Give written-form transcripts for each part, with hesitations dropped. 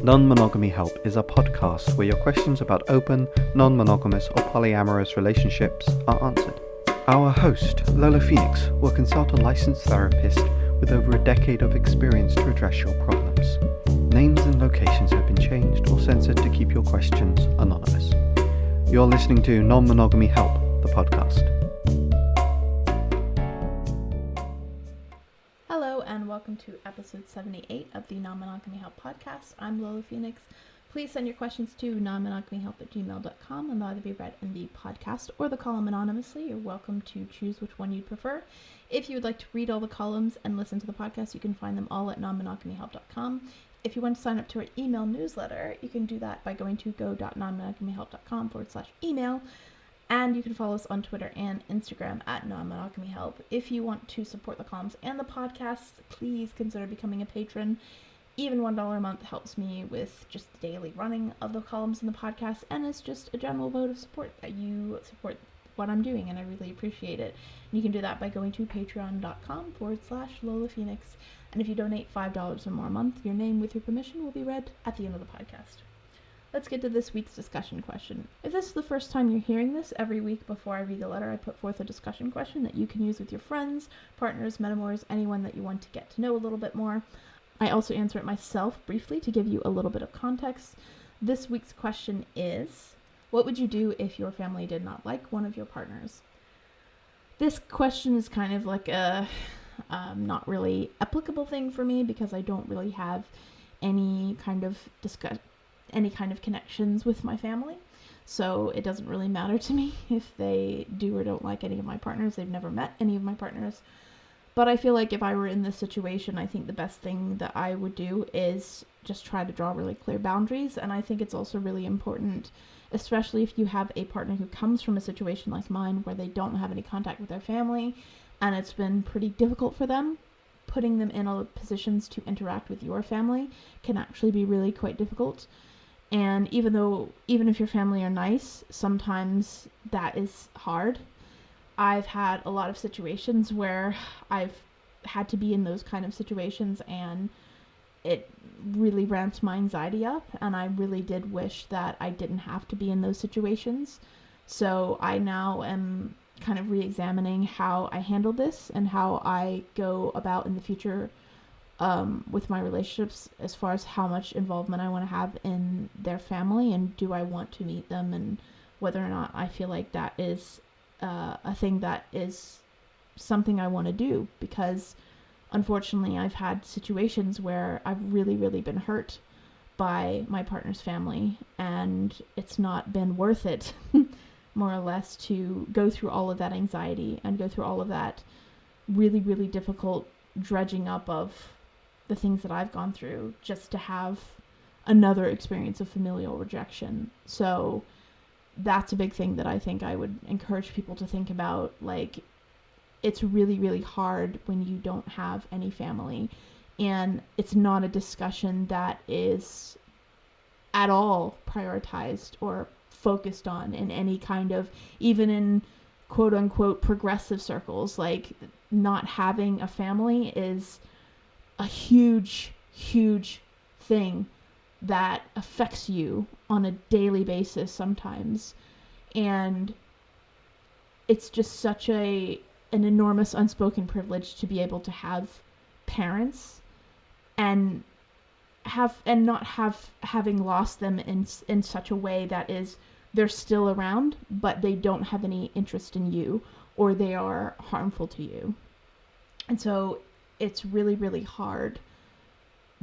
Non-Monogamy Help is a podcast where your questions about open, non-monogamous or polyamorous relationships are answered. Our host, Lola Phoenix, will consult a licensed therapist with over a decade of experience to address your problems. Names and locations have been changed or censored to keep your questions anonymous. You're listening to Non-Monogamy Help, the podcast. Hello and welcome to episode 78 of the Non-Monogamy Help podcast. I'm Lola Phoenix. Please send your questions to nonmonogamyhelp@gmail.com and they'll either be read in the podcast or the column anonymously. You're welcome to choose which one you'd prefer. If you would like to read all the columns and listen to the podcast, you can find them all at nonmonogamyhelp.com. If you want to sign up to our email newsletter, you can do that by going to go.nonmonogamyhelp.com/email. And you can follow us on Twitter and Instagram at Non-Monogamy Help. If you want to support the columns and the podcast, please consider becoming a patron. Even $1 a month helps me with just the daily running of the columns and the podcast, and it's just a general vote of support that you support what I'm doing, and I really appreciate it. And you can do that by going to patreon.com/Lola Phoenix. And if you donate $5 or more a month, your name, with your permission, will be read at the end of the podcast. Let's get to this week's discussion question. If this is the first time you're hearing this, every week before I read the letter, I put forth a discussion question that you can use with your friends, partners, metamors, anyone that you want to get to know a little bit more. I also answer it myself briefly to give you a little bit of context. This week's question is, what would you do if your family did not like one of your partners? This question is kind of like a not really applicable thing for me because I don't really have any kind of connections with my family. So it doesn't really matter to me if they do or don't like any of my partners. They've never met any of my partners. But I feel like if I were in this situation, I think the best thing that I would do is just try to draw really clear boundaries. And I think it's also really important, especially if you have a partner who comes from a situation like mine where they don't have any contact with their family and it's been pretty difficult for them. Putting them in positions to interact with your family can actually be really quite difficult. And even if your family are nice, sometimes that is hard. I've had a lot of situations where I've had to be in those kind of situations and it really ramps my anxiety up, and I really did wish that I didn't have to be in those situations. So I now am kind of re-examining how I handle this and how I go about in the future with my relationships as far as how much involvement I want to have in their family and do I want to meet them, and whether or not I feel like that is a thing that is something I want to do, because unfortunately I've had situations where I've really, really been hurt by my partner's family and it's not been worth it more or less to go through all of that anxiety and go through all of that really, really difficult dredging up of the things that I've gone through just to have another experience of familial rejection. So that's a big thing that I think I would encourage people to think about. Like, it's really, really hard when you don't have any family, and it's not a discussion that is at all prioritized or focused on in any kind of, even in quote unquote progressive circles. Like, not having a family is a huge, huge thing that affects you on a daily basis sometimes. And it's just such an enormous unspoken privilege to be able to have parents and having lost them in such a way that is, they're still around, but they don't have any interest in you, or they are harmful to you. And so it's really, really hard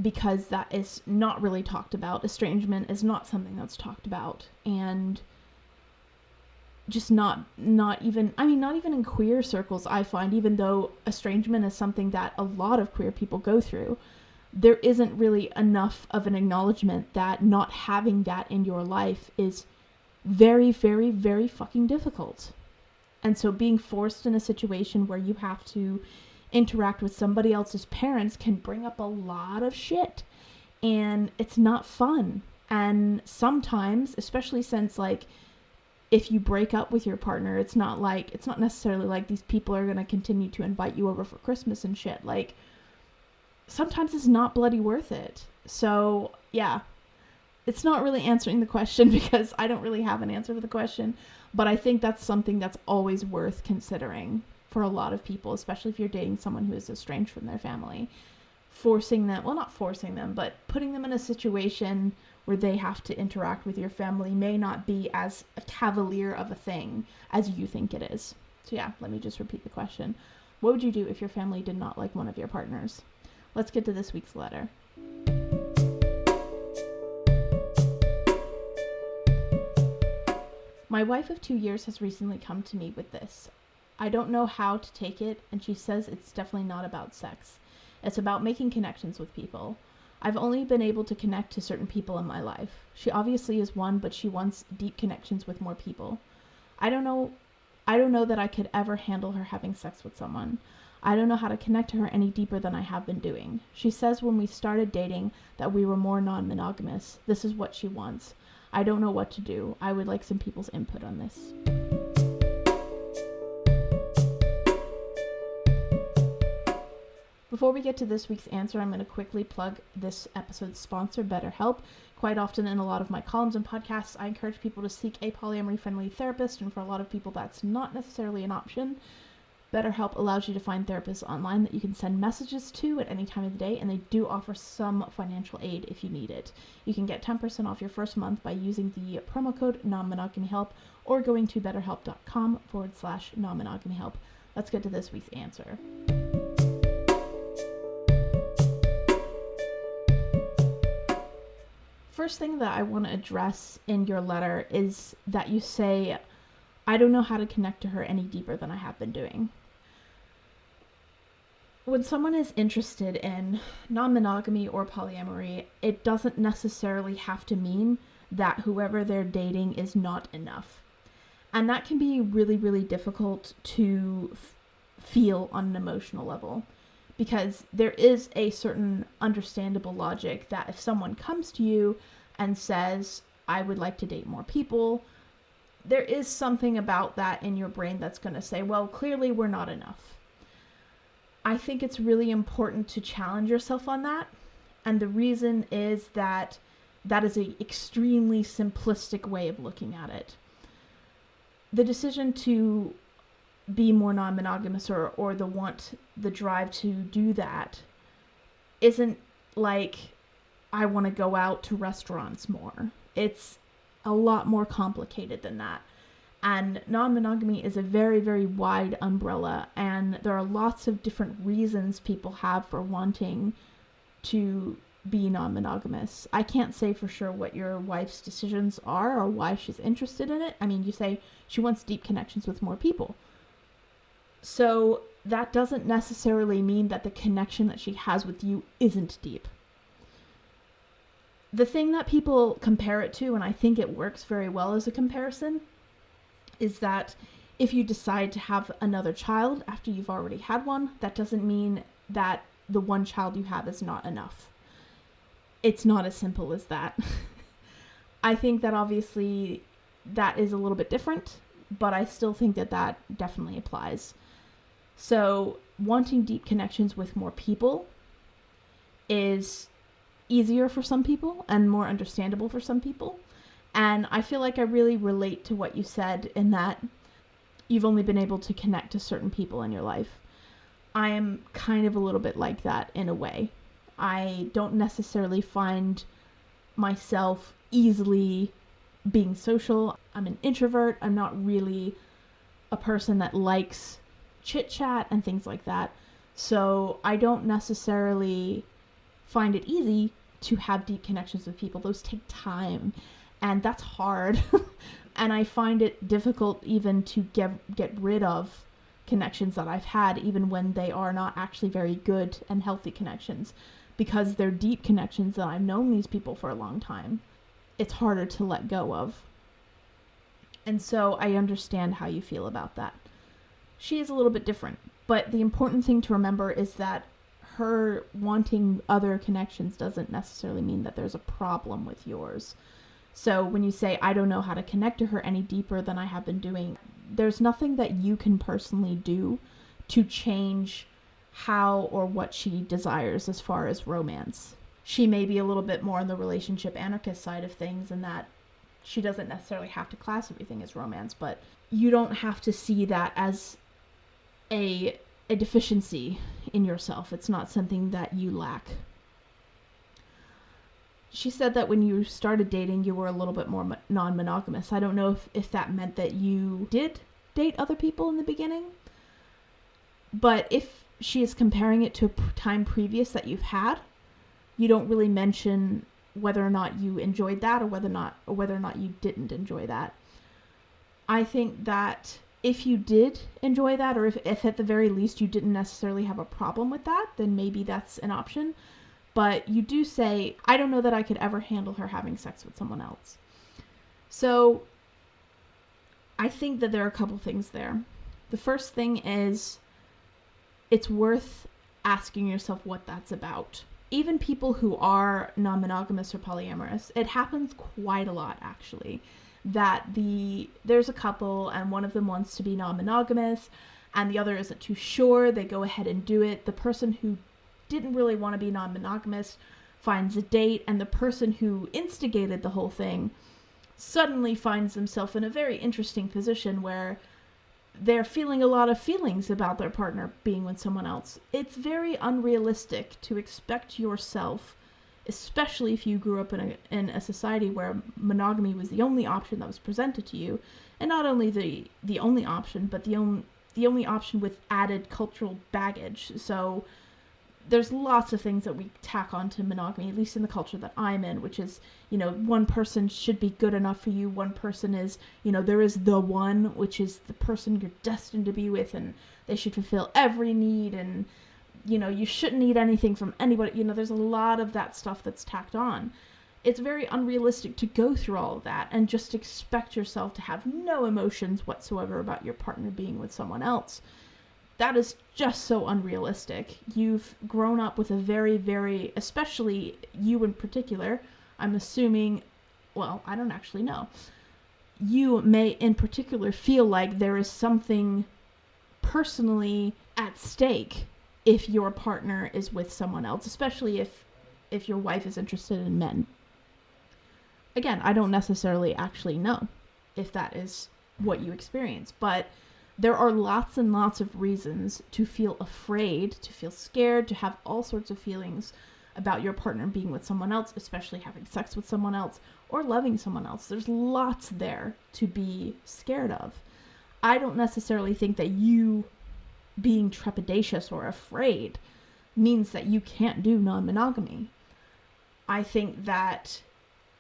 because that is not really talked about. Estrangement is not something that's talked about, and just not even in queer circles, I find, even though estrangement is something that a lot of queer people go through, there isn't really enough of an acknowledgement that not having that in your life is very, very, very fucking difficult. And so being forced in a situation where you have to interact with somebody else's parents can bring up a lot of shit, and it's not fun. And sometimes, especially since, like, if you break up with your partner, it's not necessarily like these people are going to continue to invite you over for Christmas and shit. Like, sometimes it's not bloody worth it. So yeah, it's not really answering the question because I don't really have an answer for the question, but I think that's something that's always worth considering for a lot of people, especially if you're dating someone who is estranged from their family. Forcing them, well, not forcing them, but putting them in a situation where they have to interact with your family may not be as cavalier of a thing as you think it is. So yeah, let me just repeat the question. What would you do if your family did not like one of your partners? Let's get to this week's letter. My wife of 2 years has recently come to me with this. I don't know how to take it, and she says it's definitely not about sex. It's about making connections with people. I've only been able to connect to certain people in my life. She obviously is one, but she wants deep connections with more people. I don't know that I could ever handle her having sex with someone. I don't know how to connect to her any deeper than I have been doing. She says when we started dating that we were more non-monogamous. This is what she wants. I don't know what to do. I would like some people's input on this. Before we get to this week's answer, I'm going to quickly plug this episode's sponsor, BetterHelp. Quite often in a lot of my columns and podcasts, I encourage people to seek a polyamory-friendly therapist, and for a lot of people that's not necessarily an option. BetterHelp allows you to find therapists online that you can send messages to at any time of the day, and they do offer some financial aid if you need it. You can get 10% off your first month by using the promo code Non-Monogamy Help or going to betterhelp.com/non-monogamy help. Let's get to this week's answer. First thing that I want to address in your letter is that you say, I don't know how to connect to her any deeper than I have been doing. When someone is interested in non-monogamy or polyamory, it doesn't necessarily have to mean that whoever they're dating is not enough. And that can be really, really difficult to feel on an emotional level, because there is a certain understandable logic that if someone comes to you and says, I would like to date more people, there is something about that in your brain that's going to say, well, clearly we're not enough. I think it's really important to challenge yourself on that. And the reason is that that is an extremely simplistic way of looking at it. The decision to be more non-monogamous or the drive to do that isn't like, I want to go out to restaurants more. It's a lot more complicated than that. And non-monogamy is a very, very wide umbrella, and there are lots of different reasons people have for wanting to be non-monogamous. I can't say for sure what your wife's decisions are or why she's interested in it. I mean, you say she wants deep connections with more people. So that doesn't necessarily mean that the connection that she has with you isn't deep. The thing that people compare it to, and I think it works very well as a comparison, is that if you decide to have another child after you've already had one, that doesn't mean that the one child you have is not enough. It's not as simple as that. I think that obviously that is a little bit different, but I still think that that definitely applies. So wanting deep connections with more people is easier for some people and more understandable for some people. And I feel like I really relate to what you said in that you've only been able to connect to certain people in your life. I am kind of a little bit like that in a way. I don't necessarily find myself easily being social. I'm an introvert. I'm not really a person that likes chit chat and things like that. So I don't necessarily find it easy to have deep connections with people. Those take time, and that's hard. And I find it difficult even to get rid of connections that I've had, even when they are not actually very good and healthy connections, because they're deep connections that I've known these people for a long time. It's harder to let go of. And so I understand how you feel about that. She is a little bit different, but the important thing to remember is that her wanting other connections doesn't necessarily mean that there's a problem with yours. So when you say, I don't know how to connect to her any deeper than I have been doing, there's nothing that you can personally do to change how or what she desires as far as romance. she may be a little bit more on the relationship anarchist side of things, and that she doesn't necessarily have to class everything as romance, but you don't have to see that as a deficiency in yourself. It's not something that you lack. She said that when you started dating, you were a little bit more non-monogamous. I don't know if that meant that you did date other people in the beginning, but if she is comparing it to a time previous that you've had, you don't really mention whether or not you enjoyed that or whether or not you didn't enjoy that. I think that if you did enjoy that, or if at the very least you didn't necessarily have a problem with that, then maybe that's an option. But you do say, I don't know that I could ever handle her having sex with someone else. So I think that there are a couple things there. The first thing is, it's worth asking yourself what that's about. Even people who are non-monogamous or polyamorous, it happens quite a lot, actually, that there's a couple and one of them wants to be non-monogamous and the other isn't too sure. They go ahead and do it. The person who didn't really want to be non-monogamous finds a date, and the person who instigated the whole thing suddenly finds themselves in a very interesting position where they're feeling a lot of feelings about their partner being with someone else. It's very unrealistic to expect yourself, especially if you grew up in a society where monogamy was the only option that was presented to you, and not only the only option, but the only option with added cultural baggage. So there's lots of things that we tack onto monogamy, at least in the culture that I'm in, which is, one person should be good enough for you. One person is, there is the one, which is the person you're destined to be with, and they should fulfill every need, and, you shouldn't need anything from anybody. There's a lot of that stuff that's tacked on. It's very unrealistic to go through all of that and just expect yourself to have no emotions whatsoever about your partner being with someone else. That is just so unrealistic. You've grown up with a very, very, especially you in particular, I'm assuming, well, I don't actually know. You may in particular feel like there is something personally at stake if your partner is with someone else, especially if your wife is interested in men. Again, I don't necessarily actually know if that is what you experience, but there are lots and lots of reasons to feel afraid, to feel scared, to have all sorts of feelings about your partner being with someone else, especially having sex with someone else or loving someone else. There's lots there to be scared of. I don't necessarily think that you being trepidatious or afraid means that you can't do non-monogamy. I think that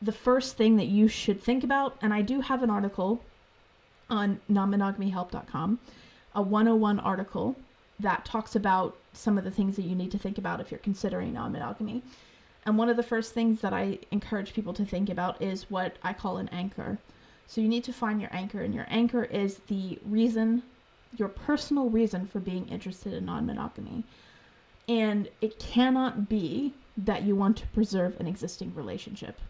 the first thing that you should think about, and I do have an article on non-monogamyhelp.com, a 101 article that talks about some of the things that you need to think about if you're considering non-monogamy. And one of the first things that I encourage people to think about is what I call an anchor. So you need to find your anchor, and your anchor is the reason, your personal reason for being interested in non-monogamy. And it cannot be that you want to preserve an existing relationship.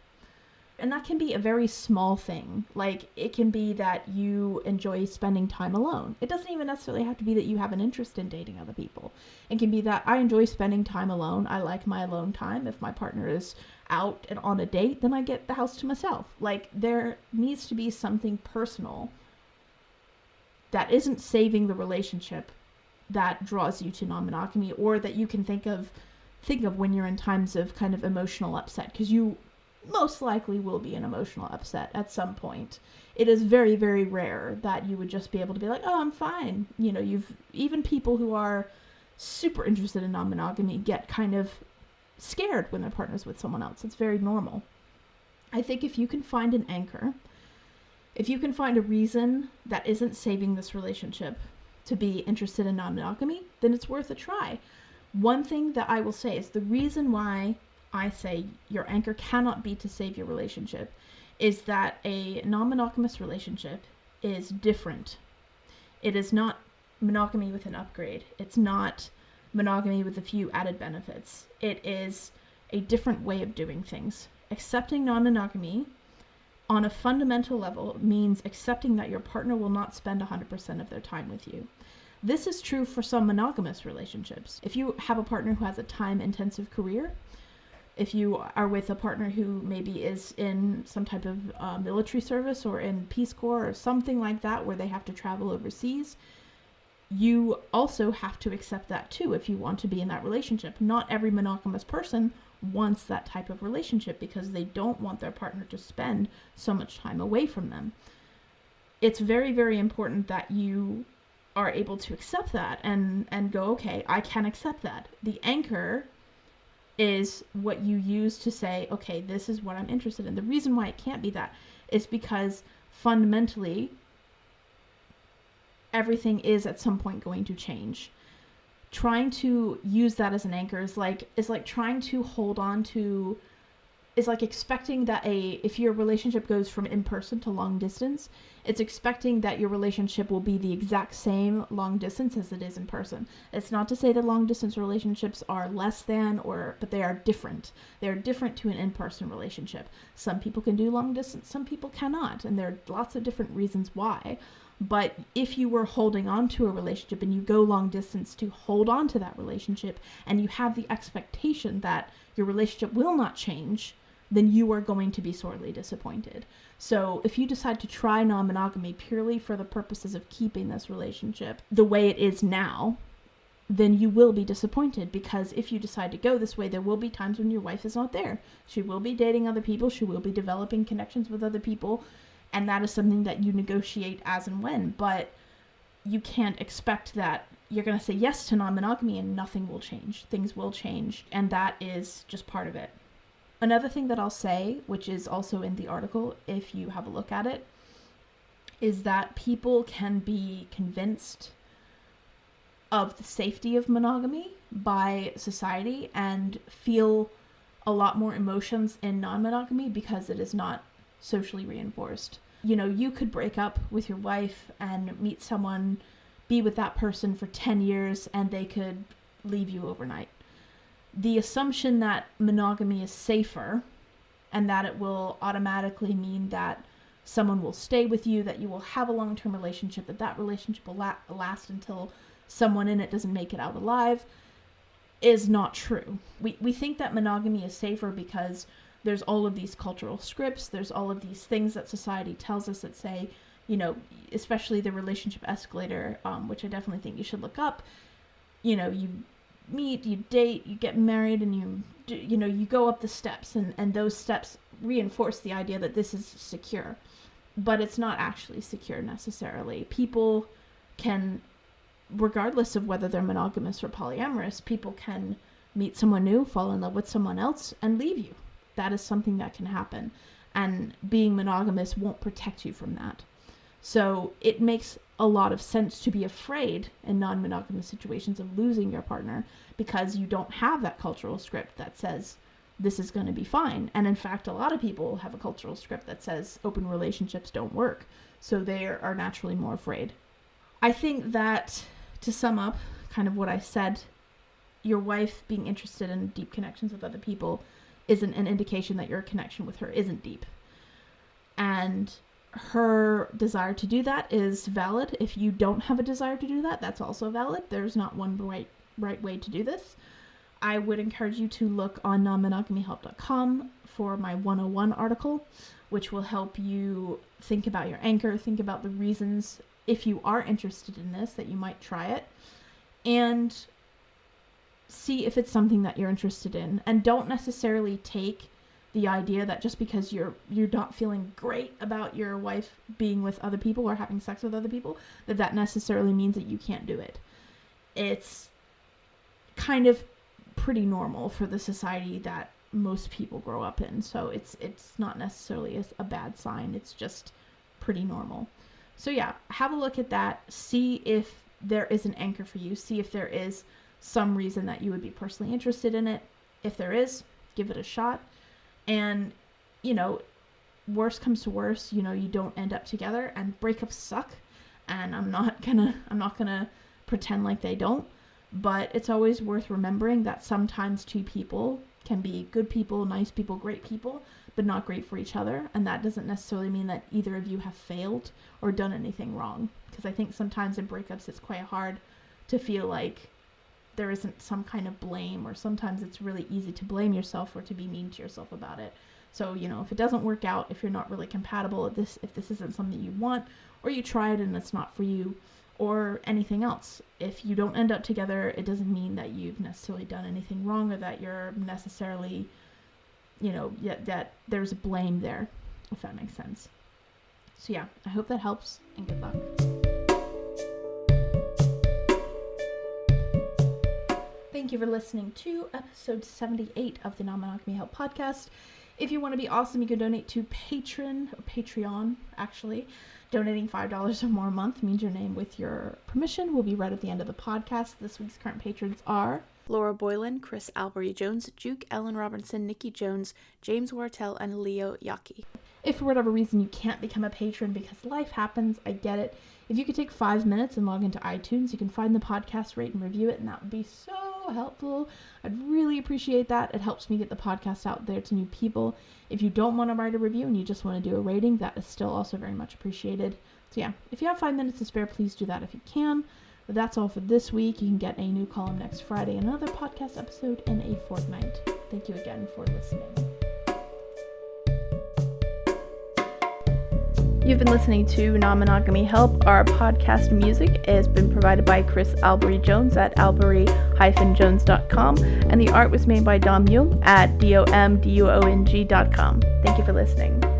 And that can be a very small thing. Like, it can be that you enjoy spending time alone. It doesn't even necessarily have to be that you have an interest in dating other people. It can be that I enjoy spending time alone. I like my alone time. If my partner is out and on a date, then I get the house to myself. Like, there needs to be something personal that isn't saving the relationship that draws you to non-monogamy, or that you can think of when you're in times of kind of emotional upset, because you most likely will be an emotional upset at some point. It is very, very rare that you would just be able to be like, oh, I'm fine. Even people who are super interested in non-monogamy get kind of scared when their partner's with someone else. It's very normal. I think if you can find an anchor, if you can find a reason that isn't saving this relationship to be interested in non-monogamy, then it's worth a try. One thing that I will say is the reason why I say your anchor cannot be to save your relationship is that a non-monogamous relationship is different. It is not monogamy with an upgrade. It's not monogamy with a few added benefits. It is a different way of doing things. Accepting non-monogamy on a fundamental level means accepting that your partner will not spend 100% of their time with you. This is true for some monogamous relationships. If you have a partner who has a time-intensive career, If you are with a partner who maybe is in some type of military service or in Peace Corps or something like that where they have to travel overseas, you also have to accept that too if you want to be in that relationship. Not every monogamous person wants that type of relationship because they don't want their partner to spend so much time away from them. It's very, very important that you are able to accept that and go, okay, I can accept that. The anchor is what you use to say, okay, this is what I'm interested in. The reason why it can't be that is because fundamentally everything is at some point going to change. Trying to use that as an anchor is like trying to hold on to, is like expecting that if your relationship goes from in-person to long distance, it's expecting that your relationship will be the exact same long distance as it is in person. It's not to say that long distance relationships are less than, but they are different. They are different to an in-person relationship. Some people can do long distance, some people cannot, and there are lots of different reasons why. But if you were holding on to a relationship and you go long distance to hold on to that relationship and you have the expectation that your relationship will not change, then you are going to be sorely disappointed. So if you decide to try non-monogamy purely for the purposes of keeping this relationship the way it is now, then you will be disappointed, because if you decide to go this way, there will be times when your wife is not there. She will be dating other people. She will be developing connections with other people. And that is something that you negotiate as and when. But you can't expect that you're going to say yes to non-monogamy and nothing will change. Things will change. And that is just part of it. Another thing that I'll say, which is also in the article, if you have a look at it, is that people can be convinced of the safety of monogamy by society and feel a lot more emotions in non-monogamy because it is not socially reinforced. You know, you could break up with your wife and meet someone, be with that person for 10 years, and they could leave you overnight. The assumption that monogamy is safer and that it will automatically mean that someone will stay with you, that you will have a long-term relationship, that relationship will last until someone in it doesn't make it out alive, is not true. We think that monogamy is safer because there's all of these cultural scripts, there's all of these things that society tells us that say, you know, especially the relationship escalator, which I definitely think you should look up. You know, you meet, you date, you get married, and you go up the steps, and those steps reinforce the idea that this is secure. But it's not actually secure necessarily. People can, regardless of whether they're monogamous or polyamorous, people can meet someone new, fall in love with someone else, and leave you. That is something that can happen. And being monogamous won't protect you from that. So it makes a lot of sense to be afraid in non-monogamous situations of losing your partner, because you don't have that cultural script that says this is going to be fine. And in fact, a lot of people have a cultural script that says open relationships don't work. So they are naturally more afraid. I think that, to sum up kind of what I said, your wife being interested in deep connections with other people isn't an indication that your connection with her isn't deep. And her desire to do that is valid. If you don't have a desire to do that, that's also valid. There's not one right way to do this. I would encourage you to look on nonmonogamyhelp.com for my 101 article, which will help you think about your anchor, think about the reasons, if you are interested in this, that you might try it, and see if it's something that you're interested in. And don't necessarily take the idea that just because you're not feeling great about your wife being with other people or having sex with other people, that necessarily means that you can't do it. It's kind of pretty normal for the society that most people grow up in. So it's not necessarily a bad sign. It's just pretty normal. So yeah, have a look at that. See if there is an anchor for you. See if there is some reason that you would be personally interested in it. If there is, give it a shot. And, you know, worst comes to worst, you know, you don't end up together, and breakups suck. And I'm not gonna pretend like they don't. But it's always worth remembering that sometimes two people can be good people, nice people, great people, but not great for each other. And that doesn't necessarily mean that either of you have failed or done anything wrong. Because I think sometimes in breakups it's quite hard to feel like there isn't some kind of blame, or sometimes it's really easy to blame yourself or to be mean to yourself about it. So, if it doesn't work out, if you're not really compatible, if this isn't something you want, or you tried and it's not for you, or anything else, if you don't end up together, it doesn't mean that you've necessarily done anything wrong, or that you're necessarily, that there's blame there, if that makes sense. So yeah, I hope that helps, and good luck. Thank you for listening to episode 78 of the Non-Monogamy Help podcast. If you want to be awesome, you can donate to Patreon, actually. Donating $5 or more a month means your name, with your permission, will be read at the end of the podcast. This week's current patrons are Laura Boylan, Chris Albury-Jones, Juke, Ellen Robinson, Nikki Jones, James Wartell, and Leo Yaki. If for whatever reason you can't become a patron because life happens, I get it. If you could take 5 minutes and log into iTunes, you can find the podcast, rate and review it, and that would be so helpful. I'd really appreciate that. It helps me get the podcast out there to new people. If you don't want to write a review and you just want to do a rating, that is still also very much appreciated. So yeah, if you have 5 minutes to spare, please do that if you can. But that's all for this week. You can get a new column next Friday, another podcast episode in a fortnight. Thank you again for listening. You've been listening to Non-Monogamy Help. Our podcast music has been provided by Chris Albury-Jones at albury-jones.com, and the art was made by Dom Jung at domduong.com. Thank you for listening.